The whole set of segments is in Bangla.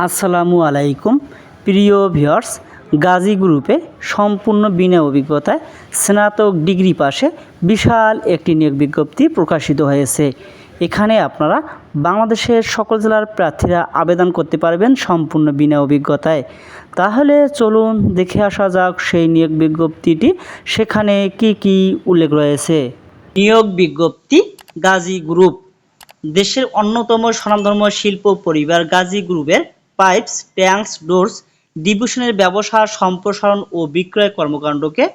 আসসালামু আলাইকুম প্রিয় ভিউয়ার্স, গাজী গ্রুপে সম্পূর্ণ বিনা অভিজ্ঞতায় স্নাতক ডিগ্রি পাশে বিশাল একটি নিয়োগ বিজ্ঞপ্তি প্রকাশিত হয়েছে। এখানে আপনারা বাংলাদেশের সকল জেলার প্রার্থীরা আবেদন করতে পারবেন সম্পূর্ণ বিনা অভিজ্ঞতায়। তাহলে চলুন দেখে আসা যাক সেই নিয়োগ বিজ্ঞপ্তিটি, সেখানে কি কি উল্লেখ রয়েছে। নিয়োগ বিজ্ঞপ্তি গাজী গ্রুপ দেশের অন্যতম স্বনামধন্য শিল্প পরিবার গাজী গ্রুপের পাইপস, ট্যাঙ্কস, ডোরস ডিভিশনের ব্যবসা সম্প্রসারণ ও বিক্রয় কর্মকাণ্ডকে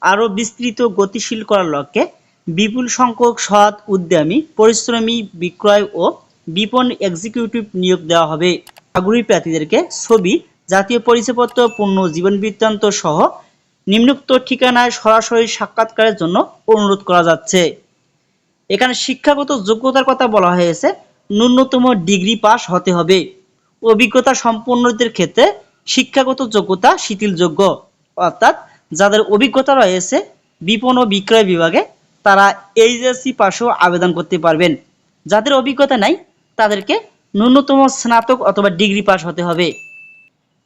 আরও বিস্তৃত গতিশীল করার লক্ষ্যে বিপুল সংখ্যক সৎ, উদ্যমী, পরিশ্রমী বিক্রয় ও বিপণন এক্সিকিউটিভ নিয়োগ দেওয়া হবে। আগ্রহী প্রার্থীদেরকে ছবি, জাতীয় পরিচয়পত্র, পূর্ণ জীবন বৃত্তান্ত সহ নিম্নোক্ত ঠিকানায় সরাসরি সাক্ষাৎকারের জন্য অনুরোধ করা যাচ্ছে। এখানে শিক্ষাগত যোগ্যতার কথা বলা হয়েছে, ন্যূনতম ডিগ্রি পাস হতে হবে। অভিজ্ঞতা সম্পন্নদের ক্ষেত্রে শিক্ষাগত যোগ্যতা শিথিলযোগ্য, অর্থাৎ যাদের অভিজ্ঞতা রয়েছে বিপণন ও বিক্রয় বিভাগে তারা এইচএসসি পাসেও আবেদন করতে পারবেন। যাদের অভিজ্ঞতা নাই তাদেরকে ন্যূনতম স্নাতক অথবা ডিগ্রি পাস হতে হবে।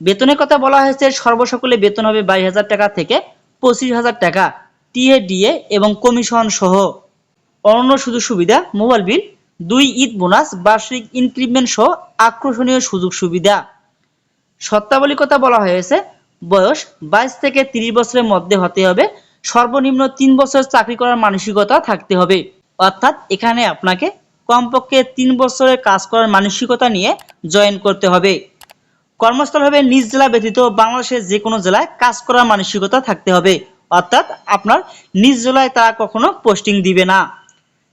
বেতনের কথা বলা হয়েছে, সর্বসকলে বেতন হবে 22,000 টাকা থেকে 25,000 টাকা, টিএ, ডিএ এবং কমিশন সহ। অন্য সুযোগ সুবিধা: মোবাইল বিল, 2 ঈদ বোনাস, বার্ষিক ইনক্রিমেন্ট সহ আকর্ষণীয় সুযোগ সুবিধা। শর্তাবলীর কথা বলা হয়েছে, বয়স 22 থেকে 30 বছরের মধ্যে হতে হবে, সর্বনিম্ন 3 বছর চাকরি করার মানসিকতা থাকতে হবে। অর্থাৎ এখানে আপনাকে কমপক্ষে 3 বছরের কাজ করার মানসিকতা নিয়ে জয়েন করতে হবে। কর্মস্থল হবে নিজ জেলা ব্যতীত বাংলাদেশের যে কোনো জেলায় কাজ করার মানসিকতা থাকতে হবে, অর্থাৎ আপনার নিজ জেলায় তারা কখনো পোস্টিং দিবে না।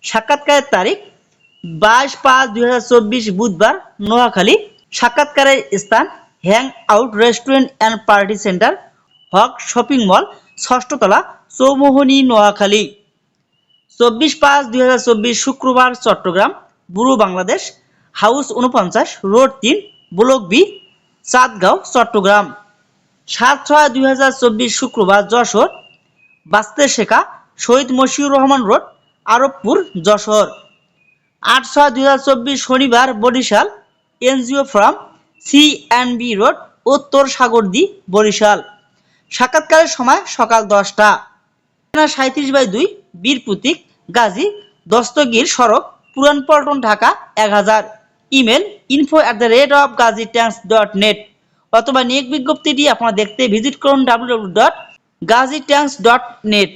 সাক্ষাৎকারের তারিখ 22/5/2024 বুধবার, নোয়াখালী। সাক্ষাৎকারের স্থান hang out restaurant and party centre, Haque shopping mall, 6ষ্ঠ তলা, চৌমোহনী, নোয়াখালী। 24/5/2024 শুক্রবার, Chattogram, Buro Bangladesh, house 49, road 3, block B, Chandgaon, Chattogram. 7/6/2024 শুক্রবার, যশোর, বাস্তে শেখা, শহীদ মশিউর রহমান রোড, আরবপুর, যশোর। 8/6/2024 শনিবার, Barishal, NGO farm, C and B road, উত্তর সাগরদী, বরিশাল। সাক্ষাৎকারের সময় সকাল 10টা। 37/2 বীর প্রতীক, গাজী, দস্তগীর সড়ক, পুরান পল্টন, ঢাকা 1000। ইমেল info@gazitanks.net অথবা নিয়োগ বিজ্ঞপ্তিটি আপনারা দেখতে ভিজিট করুন www.gazitanks.net।